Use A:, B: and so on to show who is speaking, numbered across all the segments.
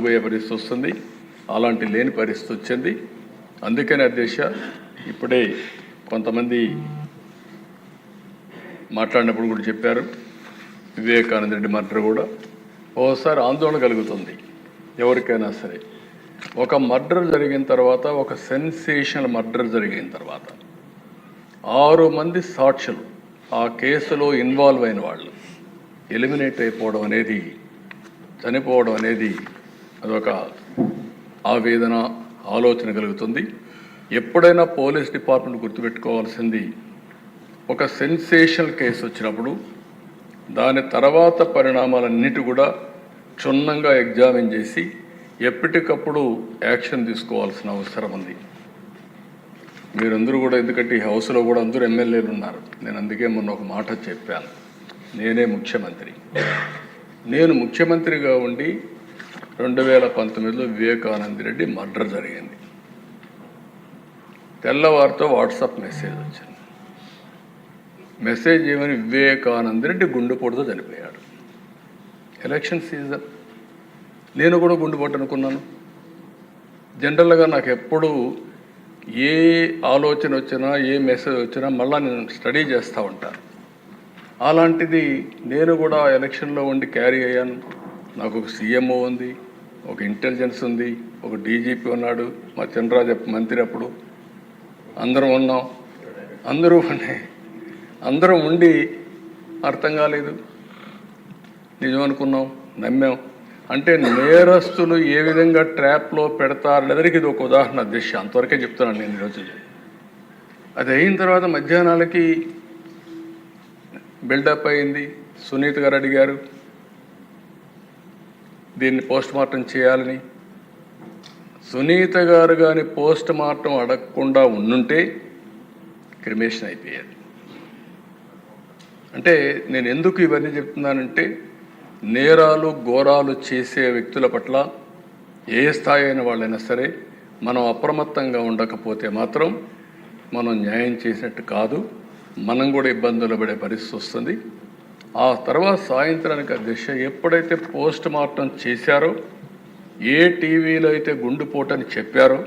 A: పోయే పరిస్థితి వస్తుంది. అలాంటి లేని పరిస్థితి వచ్చింది. అందుకని అధ్యక్ష ఇప్పుడే కొంతమంది మాట్లాడినప్పుడు కూడా చెప్పారు, వివేకానంద రెడ్డి మర్డర్ కూడా ఓసారి ఆందోళన కలుగుతుంది ఎవరికైనా సరే. ఒక మర్డర్ జరిగిన తర్వాత, ఒక సెన్సేషనల్ మర్డర్ జరిగిన తర్వాత 6 మంది సాక్షులు ఆ కేసులో ఇన్వాల్వ్ అయిన వాళ్ళు ఎలిమినేట్ అయిపోవడం అనేది, చనిపోవడం అనేది అదొక ఆవేదన, ఆలోచన కలుగుతుంది. ఎప్పుడైనా పోలీస్ డిపార్ట్మెంట్ గుర్తుపెట్టుకోవాల్సింది, ఒక సెన్సేషనల్ కేసు వచ్చినప్పుడు దాని తర్వాత పరిణామాలన్నిటి కూడా క్షుణ్ణంగా ఎగ్జామిన్ చేసి ఎప్పటికప్పుడు యాక్షన్ తీసుకోవాల్సిన అవసరం ఉంది. మీరందరూ కూడా, ఎందుకంటే ఈ హౌస్లో కూడా అందరూ ఎమ్మెల్యేలు ఉన్నారు. నేను అందుకే మొన్న ఒక మాట చెప్పాను, నేనే ముఖ్యమంత్రి. నేను ముఖ్యమంత్రిగా ఉండి 2019లో వివేకానంద రెడ్డి మర్డర్ జరిగింది. తెల్లవారితో వాట్సాప్ మెసేజ్ వచ్చింది. మెసేజ్ ఏమని, వివేకానంద రెడ్డి గుండెపోటుతో చనిపోయాడు. ఎలక్షన్ సీజన్, నేను కూడా గుండెపోటు అనుకున్నాను. జనరల్గా నాకు ఎప్పుడు ఏ ఆలోచన వచ్చినా, ఏ మెసేజ్ వచ్చినా మళ్ళీ నేను స్టడీ చేస్తూ ఉంటాను. అలాంటిది నేను కూడా ఎలక్షన్లో ఉండి క్యారీ అయ్యాను. నాకు ఒక సీఎంఓ ఉంది, ఒక ఇంటెలిజెన్స్ ఉంది, ఒక డీజీపీ ఉన్నాడు, మా చంద్రరాజు మంత్రి, అప్పుడు అందరం ఉన్నాం. అందరం ఉండి అర్థం కాలేదు, నిజం అనుకున్నాం, నమ్మాం. అంటే నేరస్తులు ఏ విధంగా ట్రాప్లో పెడతారనేదానికి ఇది ఒక ఉదాహరణ అధ్యక్ష. అంతవరకే చెప్తున్నాను నేను ఈరోజు. అది అయిన తర్వాత మధ్యాహ్నాలకి బిల్డప్ అయింది. సునీత గారు అడిగారు దీన్ని పోస్ట్ మార్టం చేయాలని. సునీత గారు కానీ పోస్ట్ మార్టం అడగకుండా ఉండుంటే క్రిమేషన్ అయిపోయేది. అంటే నేను ఎందుకు ఇవన్నీ చెప్తున్నానంటే, నేరాలు ఘోరాలు చేసే వ్యక్తుల పట్ల ఏ స్థాయి అయిన వాళ్ళైనా సరే మనం అప్రమత్తంగా ఉండకపోతే మాత్రం మనం న్యాయం చేసినట్టు కాదు, మనం కూడా ఇబ్బందులు పడే పరిస్థితి వస్తుంది. ఆ తర్వాత సాయంత్రానికి అధ్యక్ష ఎప్పుడైతే పోస్ట్ మార్టం చేశారో, ఏ టీవీలో అయితే గుండెపోటని చెప్పారో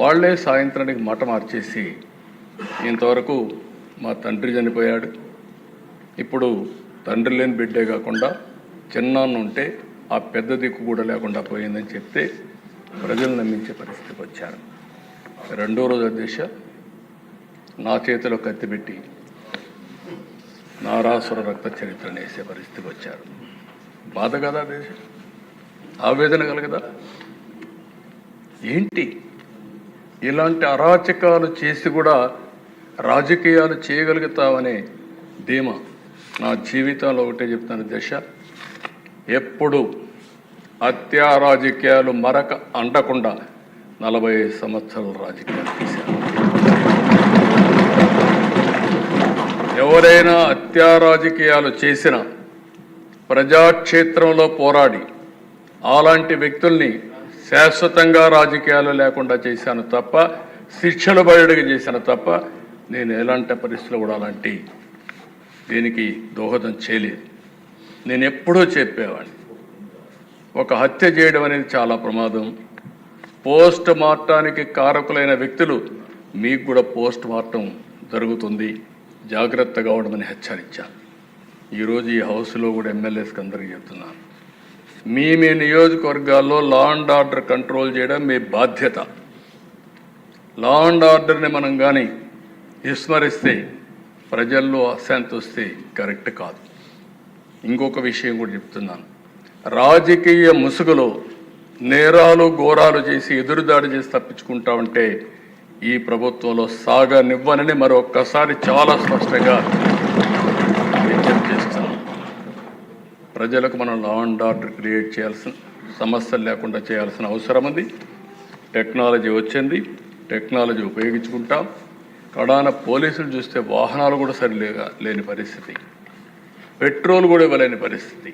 A: వాళ్లే సాయంత్రానికి మాట మార్చేసి, ఇంతవరకు మా తండ్రి చనిపోయాడు, ఇప్పుడు తండ్రి లేని బిడ్డే కాకుండా చిన్నాన్న ఉంటే ఆ పెద్ద దిక్కు కూడా లేకుండా పోయిందని చెప్తే ప్రజలు నమ్మించే పరిస్థితికి వచ్చారు. రెండో రోజు అధ్యక్ష నా చేతిలో కత్తి పెట్టి నారాసుర రక్త చరిత్రను వేసే పరిస్థితికి వచ్చారు. బాధ కదా అధ్యక్ష, ఆవేదన కలగదా? ఏంటి ఇలాంటి అరాచకాలు చేసి కూడా రాజకీయాలు చేయగలుగుతామనే ధీమా నా జీవితంలో ఒకటే చెప్తాను దశ, ఎప్పుడు హత్యా రాజకీయాలు మరక అంటకుండా 45 సంవత్సరాల రాజకీయాలు చేశాను. ఎవరైనా హత్యా రాజకీయాలు చేసిన ప్రజాక్షేత్రంలో పోరాడి అలాంటి వ్యక్తుల్ని శాశ్వతంగా రాజకీయాలు లేకుండా చేశాను తప్ప, శిక్షలు బయటకు చేశాను తప్ప, నేను ఎలాంటి పరిస్థితులు కూడా అలాంటి దీనికి దోహదం చేయలేదు. నేను ఎప్పుడూ చెప్పేవాడిని, ఒక హత్య చేయడం అనేది చాలా ప్రమాదం. పోస్ట్ మార్టానికి కారకులైన వ్యక్తులు మీకు కూడా పోస్ట్ మార్టం జరుగుతుంది, జాగ్రత్తగా ఉండమని హెచ్చరించాను. ఈరోజు ఈ హౌస్లో కూడా ఎమ్మెల్యేస్కి అందరికీ చెప్తున్నాను, మీ నియోజకవర్గాల్లో లా అండ్ ఆర్డర్ కంట్రోల్ చేయడం మీ బాధ్యత. లా అండ్ ఆర్డర్ని మనం కానీ విస్మరిస్తే, ప్రజల్లో అశాంతి వస్తే కరెక్ట్ కాదు. ఇంకొక విషయం కూడా చెప్తున్నాను, రాజకీయ ముసుగులో నేరాలు ఘోరాలు చేసి ఎదురుదాడి చేసి తప్పించుకుంటా ఉంటే ఈ ప్రభుత్వంలో సాగనివ్వనని మరొక్కసారి చాలా స్పష్టంగా విజ్ఞప్తి చేస్తున్నాం. ప్రజలకు మనం లా అండ్ ఆర్డర్ క్రియేట్ చేయాల్సిన, సమస్యలు లేకుండా చేయాల్సిన అవసరం ఉంది. టెక్నాలజీ వచ్చింది, టెక్నాలజీ ఉపయోగించుకుంటాం. కడాన పోలీసులు చూస్తే వాహనాలు కూడా లేని పరిస్థితి, పెట్రోల్ కూడా ఇవ్వలేని పరిస్థితి,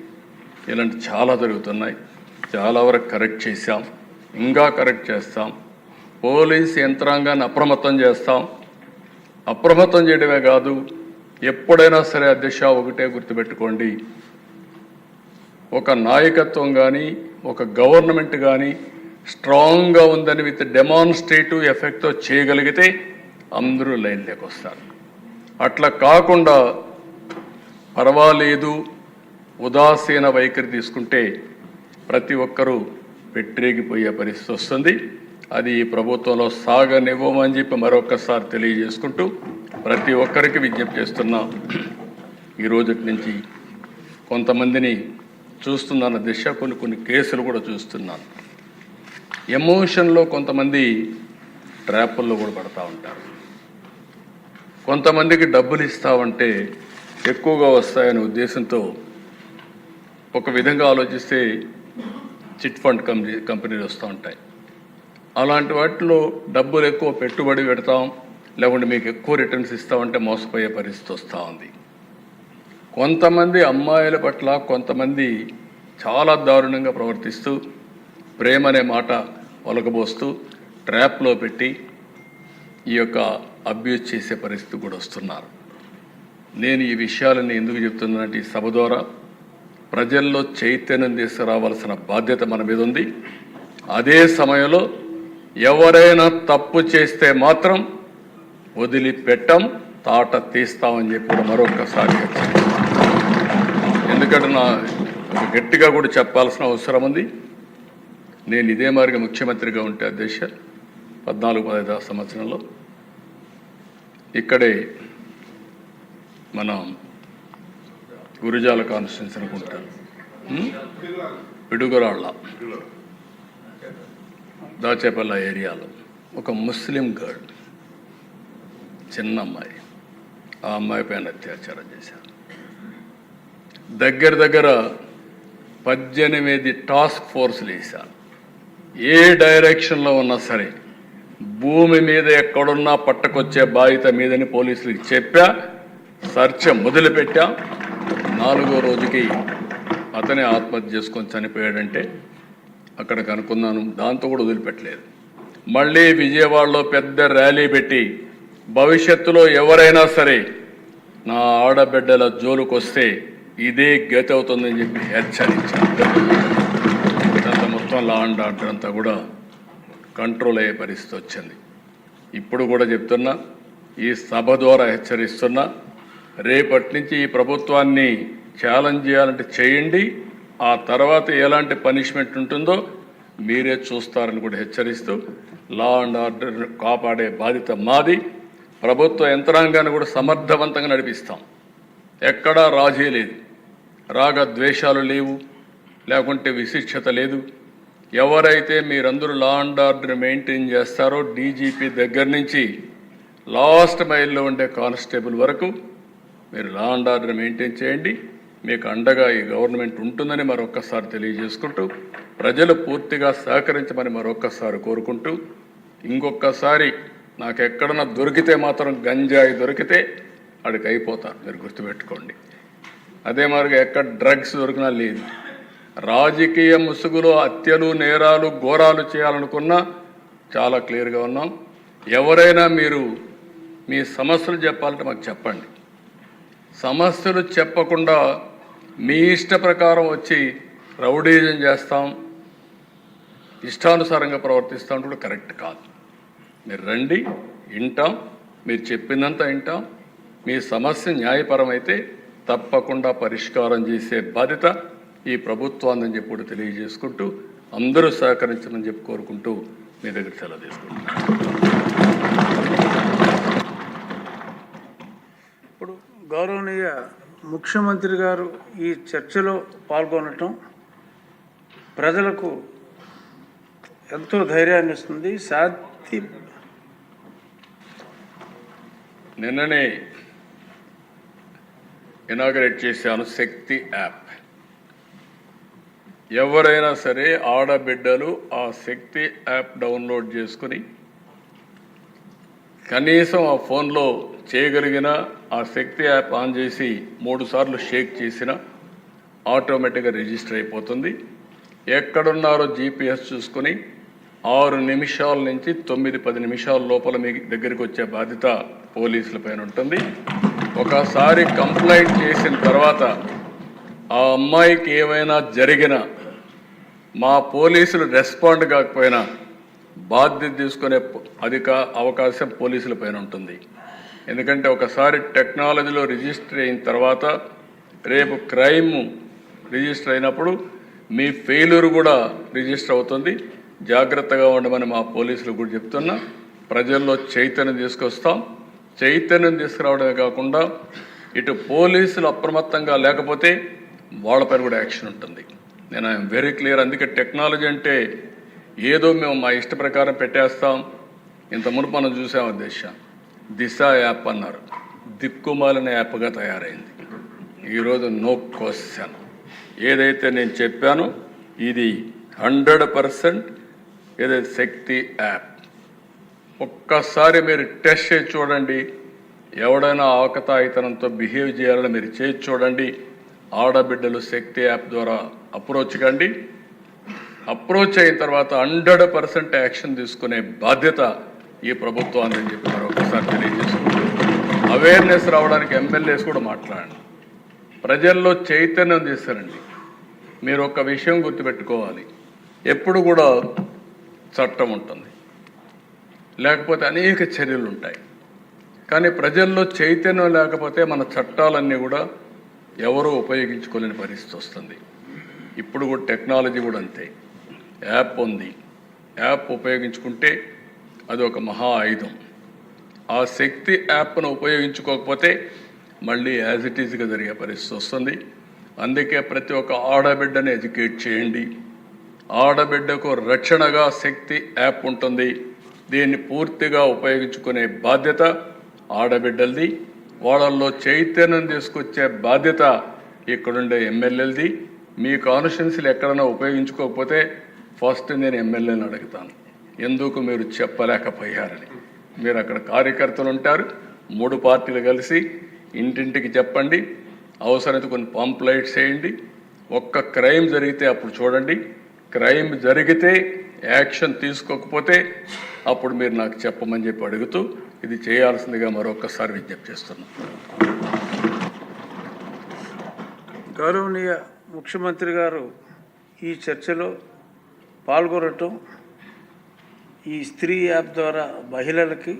A: ఇలాంటి చాలా జరుగుతున్నాయి. చాలా వరకు కరెక్ట్ చేశాం, ఇంకా కరెక్ట్ చేస్తాం. పోలీస్ యంత్రాంగాన్ని అప్రమత్తం చేస్తాం. అప్రమత్తం చేయడమే కాదు, ఎప్పుడైనా సరే అధ్యక్ష ఒకటే గుర్తుపెట్టుకోండి, ఒక నాయకత్వం కానీ ఒక గవర్నమెంట్ కానీ స్ట్రాంగ్గా ఉందని విత్ డెమాన్స్ట్రేటివ్ ఎఫెక్ట్తో చేయగలిగితే అందరూ లైన్లోకి వస్తారు. అట్లా కాకుండా పర్వాలేదు ఉదాసీన వైఖరి తీసుకుంటే ప్రతి ఒక్కరూ పెట్టిరేగిపోయే పరిస్థితి వస్తుంది. అది ఈ ప్రభుత్వంలో సాగనివ్వమని చెప్పి మరొకసారి తెలియజేసుకుంటూ ప్రతి ఒక్కరికి విజ్ఞప్తి చేస్తున్నా. ఈ రోజుటి నుంచి కొంతమందిని చూస్తున్నాను దిశ, కొన్ని కేసులు కూడా చూస్తున్నాను. ఎమోషన్లో కొంతమంది ట్రాపుల్లో కూడా పడతా ఉంటారు. కొంతమందికి డబ్బులు ఇస్తామంటే ఎక్కువగా వస్తాయనే ఉద్దేశంతో ఒక విధంగా ఆలోచిస్తే చిట్ ఫండ్ కంపెనీలు వస్తూ ఉంటాయి. అలాంటి వాటిలో డబ్బులు ఎక్కువ పెట్టుబడి పెడతాం, లేకుంటే మీకు ఎక్కువ రిటర్న్స్ ఇస్తామంటే మోసపోయే పరిస్థితి వస్తూ ఉంది. కొంతమంది అమ్మాయిల పట్ల కొంతమంది చాలా దారుణంగా ప్రవర్తిస్తూ ప్రేమ అనే మాట ఒలకబోస్తూ ట్రాప్లో పెట్టి ఈ యొక్క అబ్యూజ్ చేసే పరిస్థితి కూడా వస్తున్నారు. నేను ఈ విషయాలని ఎందుకు చెప్తున్నానంటే ఈ సభ ద్వారా ప్రజల్లో చైతన్యం తీసుకురావాల్సిన బాధ్యత మన మీద ఉంది. అదే సమయంలో ఎవరైనా తప్పు చేస్తే మాత్రం వదిలిపెట్టం, తాట తీస్తామని చెప్పి కూడా మరొకసారి ఎందుకంటే నా గట్టిగా కూడా చెప్పాల్సిన అవసరం ఉంది. నేను ఇదే మాదిరిగా ముఖ్యమంత్రిగా ఉంటే అధ్యక్ష 14-15 సంవత్సరంలో ఇక్కడే మన గురుజాల కాన్స్టిట్యున్సీ అనుకుంటారు, పిడుగురాళ్ళ దాచేపల్ల ఏరియాలో ఒక ముస్లిం గర్ల్, చిన్న అమ్మాయి, ఆ అమ్మాయి పైన అత్యాచారం చేశారు. దగ్గర 18 టాస్క్ ఫోర్స్లు వేశారు. ఏ డైరెక్షన్లో ఉన్నా సరే భూమి మీద ఎక్కడున్నా పట్టకొచ్చే బాధ్యత మీదని పోలీసులకు చెప్పా. సర్చ మొదలుపెట్టా. 4వ రోజుకి అతనే ఆత్మహత్య చేసుకొని చనిపోయాడంటే అక్కడ కనుక్కున్నాను. దాంతో కూడా వదిలిపెట్టలేదు. మళ్ళీ విజయవాడలో పెద్ద ర్యాలీ పెట్టి భవిష్యత్తులో ఎవరైనా సరే నా ఆడబిడ్డల జోలుకు వస్తే ఇదే గతి అవుతుందని చెప్పి హెచ్చరించాను. అంత మొత్తం లా అండ్ ఆర్డర్ అంతా కూడా కంట్రోల్ అయ్యే పరిస్థితి వచ్చింది. ఇప్పుడు కూడా చెప్తున్నా, ఈ సభ ద్వారా హెచ్చరిస్తున్నా, రేపటి నుంచి ఈ ప్రభుత్వాన్ని ఛాలెంజ్ చేయాలంటే చేయండి. ఆ తర్వాత ఎలాంటి పనిష్మెంట్ ఉంటుందో మీరే చూస్తారని కూడా హెచ్చరిస్తూ లా అండ్ ఆర్డర్ కాపాడే బాధ్యత మాది. ప్రభుత్వ యంత్రాంగాన్ని కూడా సమర్థవంతంగా నడిపిస్తాం. ఎక్కడా రాజీ లేదు, రాగద్వేషాలు లేవు, లేకుంటే విశిక్షత లేదు. ఎవరైతే మీరందరూ లా అండ్ ఆర్డర్ మెయింటైన్ చేస్తారో డీజీపీ దగ్గర నుంచి లాస్ట్ మైల్లో ఉండే కానిస్టేబుల్ వరకు మీరు లా అండ్ ఆర్డర్ మెయింటైన్ చేయండి. మీకు అండగా ఈ గవర్నమెంట్ ఉంటుందని మరొక్కసారి తెలియజేసుకుంటూ ప్రజలు పూర్తిగా సహకరించమని మరొక్కసారి కోరుకుంటూ, ఇంకొకసారి నాకు ఎక్కడన్నా దొరికితే మాత్రం గంజాయి దొరికితే అడికి అయిపోతారు, మీరు గుర్తుపెట్టుకోండి. అదే మాదిరిగా ఎక్కడ డ్రగ్స్ దొరికినా లేదు. రాజకీయ ముసుగులో హత్యలు, నేరాలు, ఘోరాలు చేయాలనుకున్నా చాలా క్లియర్గా ఉన్నాం. ఎవరైనా మీరు మీ సమస్యలు చెప్పాలంటే మాకు చెప్పండి. సమస్యలు చెప్పకుండా మీ ఇష్ట ప్రకారం వచ్చి రౌడీజం చేస్తాం, ఇష్టానుసారంగా ప్రవర్తిస్తాం కూడా కరెక్ట్ కాదు. మీరు రండి, వింటాం, మీరు చెప్పిందంతా వింటాం. మీ సమస్య న్యాయపరమైతే తప్పకుండా పరిష్కారం చేసే బాధ్యత ఈ ప్రభుత్వాన్ని చెప్పి కూడా తెలియజేసుకుంటూ అందరూ సహకరించమని చెప్పి కోరుకుంటూ మీ దగ్గర సెలవు తీసుకుంటున్నాను.
B: ఇప్పుడు గౌరవనీయ ముఖ్యమంత్రి గారు ఈ చర్చలో పాల్గొనటం ప్రజలకు ఎంతో ధైర్యాన్ని ఇస్తుంది.
A: నిన్ననే ఇనాగరేట్ చేశాను శక్తి యాప్. ఎవరైనా సరే ఆడబిడ్డలు ఆ శక్తి యాప్ డౌన్లోడ్ చేసుకుని కనీసం ఆ ఫోన్లో చేయగలిగిన ఆ శక్తి యాప్ ఆన్ చేసి 3 సార్లు షేక్ చేసిన ఆటోమేటిక్గా రిజిస్టర్ అయిపోతుంది. ఎక్కడున్నారో జీపీఎస్ చూసుకొని 6 నిమిషాల నుంచి 9-10 నిమిషాల లోపల మీ దగ్గరికి వచ్చే బాధ్యత పోలీసుల పైన ఉంటుంది. ఒకసారి కంప్లైంట్ చేసిన తర్వాత ఆ అమ్మాయికి ఏమైనా జరిగినా మా పోలీసులు రెస్పాండ్ కాకపోయినా బాధ్యత తీసుకునే అవకాశం పోలీసుల పైన ఉంటుంది. ఎందుకంటే ఒకసారి టెక్నాలజీలో రిజిస్టర్ అయిన తర్వాత రేపు క్రైమ్ రిజిస్టర్ అయినప్పుడు మీ ఫెయిల్యూర్ కూడా రిజిస్టర్ అవుతుంది. జాగ్రత్తగా ఉండమని మా పోలీసులు కూడా చెప్తున్నా. ప్రజల్లో చైతన్యం తీసుకొస్తాం. చైతన్యం తీసుకురావడమే కాకుండా ఇటు పోలీసులు అప్రమత్తంగా లేకపోతే వాళ్ళపైన కూడా యాక్షన్ ఉంటుంది. నేను ఐఎమ్ వెరీ క్లియర్. అందుకే టెక్నాలజీ అంటే ఏదో మేము మా ఇష్ట ప్రకారం పెట్టేస్తాం. ఇంత మునుపు మనం చూసాము దిశ యాప్ అన్నారు, దిక్కుమాలిన యాప్గా తయారైంది. ఈరోజు నో క్వశ్చన్. ఏదైతే నేను చెప్పానో ఇది 100% ఏదైతే శక్తి యాప్. ఒక్కసారి మీరు టెస్ట్ చేసి చూడండి. ఎవడైనా ఆకతాయితనంతో బిహేవ్ చేయాలని మీరు చేసి చూడండి. ఆడబిడ్డలు శక్తి యాప్ ద్వారా అప్రోచ్ కండి. అప్రోచ్ అయిన తర్వాత 100% యాక్షన్ తీసుకునే బాధ్యత ఈ ప్రభుత్వాన్ని అని చెప్పి మరొకసారి తెలియజేస్తున్నాను. అవేర్నెస్ రావడానికి ఎమ్మెల్యేస్ కూడా మాట్లాడండి. ప్రజల్లో చైతన్యం తీస్తారండి. మీరు ఒక విషయం గుర్తుపెట్టుకోవాలి, ఎప్పుడు కూడా చట్టం ఉంటుంది, లేకపోతే అనేక చర్యలు ఉంటాయి. కానీ ప్రజల్లో చైతన్యం లేకపోతే మన చట్టాలన్నీ కూడా ఎవరూ ఉపయోగించుకోలేని పరిస్థితి వస్తుంది. ఇప్పుడు కూడా టెక్నాలజీ కూడా అంతే. యాప్ ఉంది, యాప్ ఉపయోగించుకుంటే అది ఒక మహా ఆయుధం. ఆ శక్తి యాప్ను ఉపయోగించుకోకపోతే మళ్ళీ యాజ్ ఇట్ ఈజ్గా జరిగే పరిస్థితి వస్తుంది. అందుకే ప్రతి ఒక్క ఆడబిడ్డని ఎడ్యుకేట్ చేయండి. ఆడబిడ్డకు రక్షణగా శక్తి యాప్ ఉంటుంది. దీన్ని పూర్తిగా ఉపయోగించుకునే బాధ్యత ఆడబిడ్డలది. వాళ్ళల్లో చైతన్యం తీసుకొచ్చే బాధ్యత ఇక్కడుండే ఎమ్మెల్యేలది. మీ కాన్స్టిట్యున్సీలు ఎక్కడైనా ఉపయోగించుకోకపోతే ఫస్ట్ నేను ఎమ్మెల్యేని అడుగుతాను, ఎందుకు మీరు చెప్పలేకపోయారని. మీరు అక్కడ కార్యకర్తలు ఉంటారు, 3 పార్టీలు కలిసి ఇంటింటికి చెప్పండి. అవసరమైతే కొన్ని పాంప్లైట్స్ వేయండి. ఒక్క క్రైమ్ జరిగితే అప్పుడు చూడండి. క్రైమ్ జరిగితే యాక్షన్ తీసుకోకపోతే అప్పుడు మీరు నాకు చెప్పమని చెప్పి అడుగుతూ ఇది చేయాల్సిందిగా మరొకసారి విజ్ఞప్తి చేస్తున్నాను.
B: గౌరవనీయ ముఖ్యమంత్రి గారు ఈ చర్చలో పాల్గొనటం, ఈ స్త్రీ యాప్ ద్వారా మహిళలకి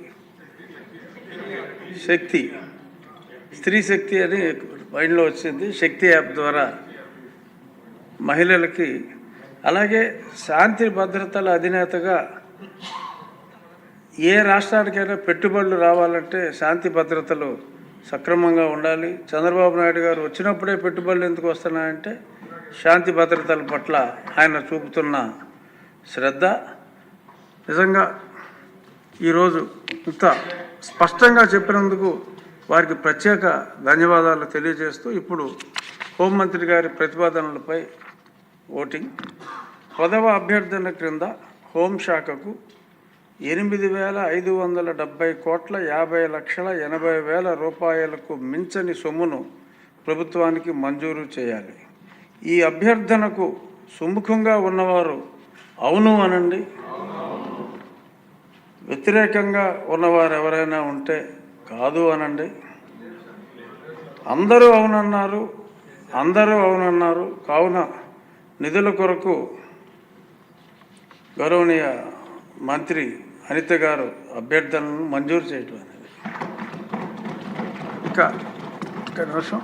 B: స్త్రీ శక్తి అని మైండ్లో వచ్చింది. శక్తి యాప్ ద్వారా మహిళలకి, అలాగే శాంతి భద్రతల అధినేతగా ఏ రాష్ట్రానికైనా పెట్టుబడులు రావాలంటే శాంతి భద్రతలు సక్రమంగా ఉండాలి. చంద్రబాబు నాయుడు గారు వచ్చినప్పుడే పెట్టుబడులు ఎందుకు వస్తున్నాయంటే శాంతి భద్రతల పట్ల ఆయన చూపుతున్న శ్రద్ధ. నిజంగా ఈరోజు ఇంత స్పష్టంగా చెప్పినందుకు వారికి ప్రత్యేక ధన్యవాదాలు తెలియజేస్తూ ఇప్పుడు హోంమంత్రి గారి ప్రతిపాదనలపై ఓటింగ్. 10వ అభ్యర్థన క్రింద హోంశాఖకు 8,570,50,80,80,000 రూపాయలకు మించని సొమ్మును ప్రభుత్వానికి మంజూరు చేయాలి. ఈ అభ్యర్థనకు సుముఖంగా ఉన్నవారు అవును అనండి. వ్యతిరేకంగా ఉన్నవారు ఎవరైనా ఉంటే కాదు అనండి. అందరూ అవునన్నారు. కావున నిధుల కొరకు గౌరవనీయ మంత్రి అనిత గారు అభ్యర్థనలను మంజూరు చేయటం అనేది. ఇక నిమిషం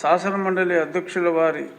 B: శాసన మండలి అధ్యక్షుల వారి